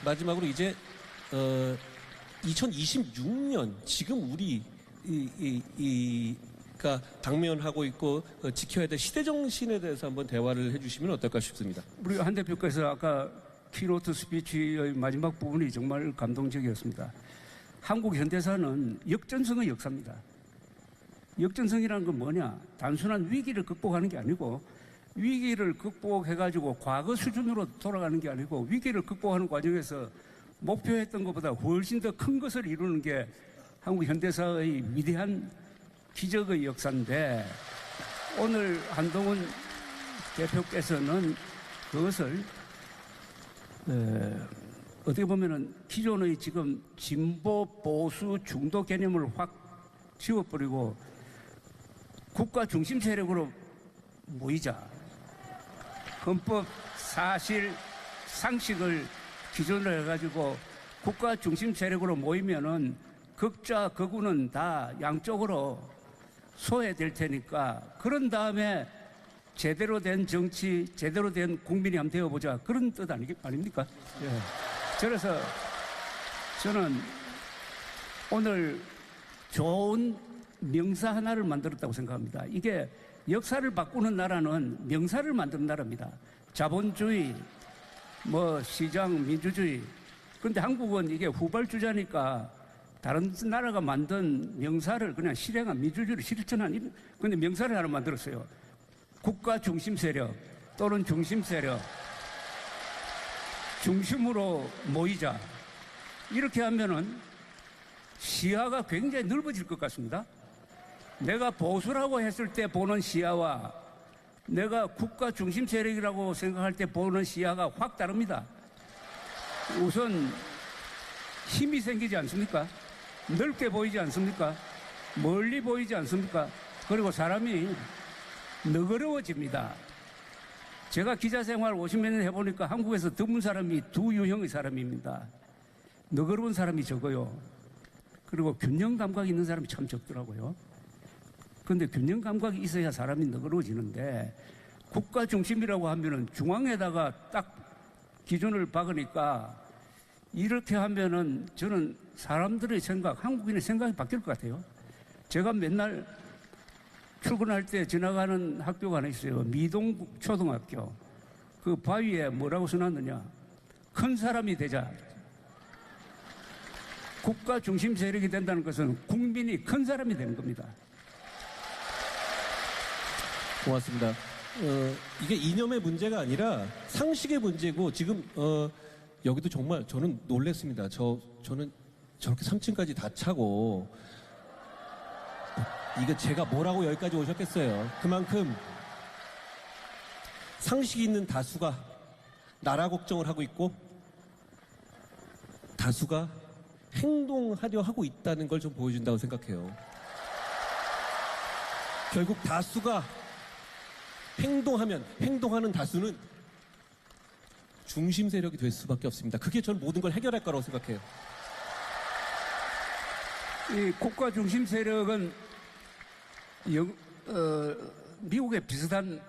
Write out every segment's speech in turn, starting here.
마지막으로 이제 2026년 지금 우리 가 당면하고 있고 지켜야 될 시대 정신에 대해서 한번 대화를 해주시면 어떨까 싶습니다. 우리 한 대표께서 아까 키노트 스피치의 마지막 부분이 정말 감동적이었습니다. 한국 현대사는 역전성의 역사입니다. 역전성이라는 건 뭐냐? 단순한 위기를 극복하는 게 아니고 위기를 극복해가지고 과거 수준으로 돌아가는 게 아니고 위기를 극복하는 과정에서 목표했던 것보다 훨씬 더 큰 것을 이루는 게 한국 현대사의 위대한 기적의 역사인데 오늘 한동훈 대표께서는 그것을 어떻게 보면은 기존의 지금 진보 보수 중도 개념을 확 지워버리고 국가 중심 세력으로 모이자. 헌법 사실 상식을 기준으로 해가지고 국가 중심 세력으로 모이면은 극좌 극우는 다 양쪽으로 소외될 테니까 그런 다음에 제대로 된 정치, 제대로 된 국민이 한번 되어보자. 그런 뜻 아닙니까? 예. 그래서 저는 오늘 좋은 명사 하나를 만들었다고 생각합니다. 이게 역사를 바꾸는 나라는 명사를 만드는 나라입니다. 자본주의, 시장, 민주주의. 그런데 한국은 이게 후발주자니까 다른 나라가 만든 명사를 그냥 실행한 민주주의를 실천한, 근데 명사를 하나 만들었어요. 국가 중심 세력 또는 중심 세력. 중심으로 모이자. 이렇게 하면은 시야가 굉장히 넓어질 것 같습니다. 내가 보수라고 했을 때 보는 시야와 내가 국가 중심 세력이라고 생각할 때 보는 시야가 확 다릅니다. 우선 힘이 생기지 않습니까? 넓게 보이지 않습니까? 멀리 보이지 않습니까? 그리고 사람이 너그러워집니다. 제가 기자 생활 50몇 년 해보니까 한국에서 드문 사람이 두 유형의 사람입니다. 너그러운 사람이 적어요. 그리고 균형 감각이 있는 사람이 참 적더라고요. 그런데 균형 감각이 있어야 사람이 너그러워지는데 국가 중심이라고 하면은 중앙에다가 딱 기준을 박으니까 이렇게 하면은 저는 사람들의 생각, 한국인의 생각이 바뀔 것 같아요. 제가 맨날 출근할 때 지나가는 학교가 하나 있어요. 미동 초등학교. 그 바위에 뭐라고 써놨느냐. 큰 사람이 되자. 국가 중심 세력이 된다는 것은 국민이 큰 사람이 되는 겁니다. 고맙습니다. 이게 이념의 문제가 아니라 상식의 문제고 지금 여기도 정말 저는 놀랬습니다. 저는 저렇게 3층까지 다 차고 이게 제가 뭐라고 여기까지 오셨겠어요. 그만큼 상식이 있는 다수가 나라 걱정을 하고 있고 다수가 행동하려 하고 있다는 걸 좀 보여준다고 생각해요. 결국 다수가 행동하는 다수는 중심 세력이 될 수밖에 없습니다. 그게 전 모든 걸 해결할 거라고 생각해요. 이 국가 중심 세력은 미국에 비슷한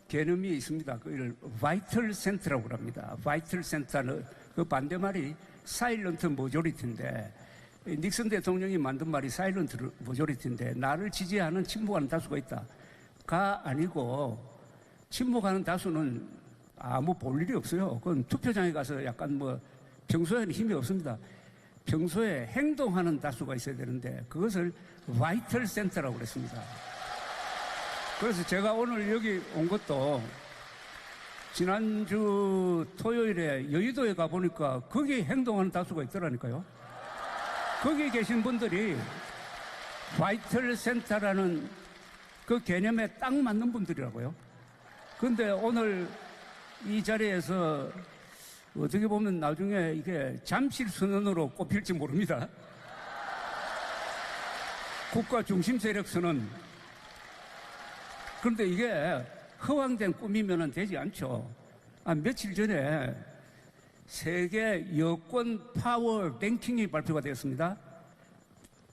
개념이 있습니다. 그걸 바이털 센터라고 합니다. 바이털 센터는 그 반대말이 사일런트 모조리티인데 닉슨 대통령이 만든 말이 사일런트 모조리티인데 나를 지지하는 침묵하는 다수가 있다. 가 아니고 침묵하는 다수는 아무 볼 일이 없어요. 그건 투표장에 가서 약간 평소에는 힘이 없습니다. 평소에 행동하는 다수가 있어야 되는데 그것을 바이털 센터라고 그랬습니다. 그래서 제가 오늘 여기 온 것도 지난주 토요일에 여의도에 가보니까 거기 행동하는 다수가 있더라니까요. 거기 계신 분들이 바이털 센터라는 그 개념에 딱 맞는 분들이라고요. 그런데 오늘 이 자리에서 어떻게 보면 나중에 이게 잠실 선언으로 꼽힐지 모릅니다. 국가 중심 세력 선언. 그런데 이게 허황된 꿈이면 되지 않죠. 며칠 전에 세계 여권 파워 랭킹이 발표가 되었습니다.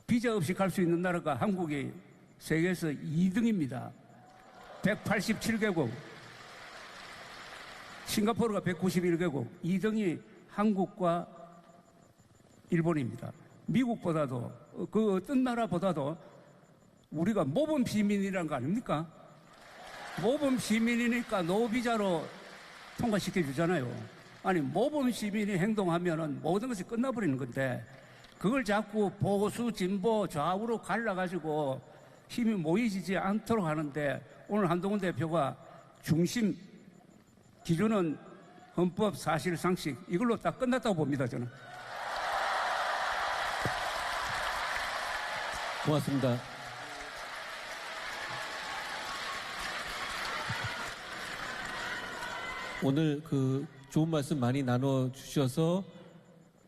비자 없이 갈 수 있는 나라가 한국이 세계에서 2등입니다. 187개국. 싱가포르가 191개국. 2등이 한국과 일본입니다. 미국보다도 그 어떤 나라보다도 우리가 모범 시민이란 거 아닙니까? 모범 시민이니까 노비자로 통과시켜 주잖아요. 아니 모범 시민이 행동하면은 모든 것이 끝나버리는 건데 그걸 자꾸 보수, 진보, 좌우로 갈라가지고 힘이 모이지 않도록 하는데 오늘 한동훈 대표가 중심 기준은 헌법, 사실, 상식 이걸로 딱 끝났다고 봅니다. 저는. 고맙습니다. 오늘 그 좋은 말씀 많이 나눠 주셔서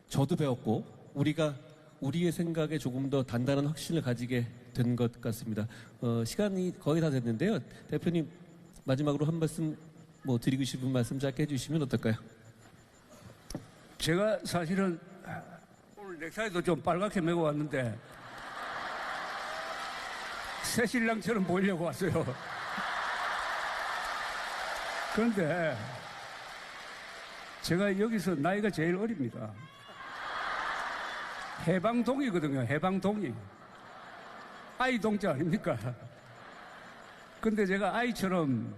저도 배웠고 우리가 우리의 생각에 조금 더 단단한 확신을 가지게 된 것 같습니다. 시간이 거의 다 됐는데요. 대표님 마지막으로 한 말씀 뭐 드리고 싶은 말씀 짧게 해주시면 어떨까요? 제가 사실은 오늘 넥타이도 좀 빨갛게 메고 왔는데 새신랑처럼 보이려고 왔어요. 그런데 제가 여기서 나이가 제일 어립니다. 해방동이거든요. 해방동이. 아이 동자 아닙니까? 근데 제가 아이처럼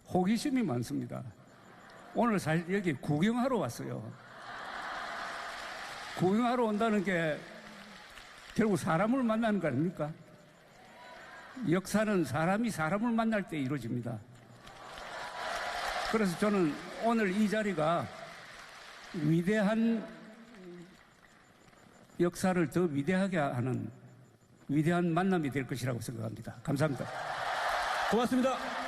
호기심이 많습니다. 오늘 사실 여기 구경하러 왔어요. 구경하러 온다는 게 결국 사람을 만나는 거 아닙니까? 역사는 사람이 사람을 만날 때 이루어집니다. 그래서 저는 오늘 이 자리가 위대한 역사를 더 위대하게 하는 위대한 만남이 될 것이라고 생각합니다. 감사합니다. 고맙습니다.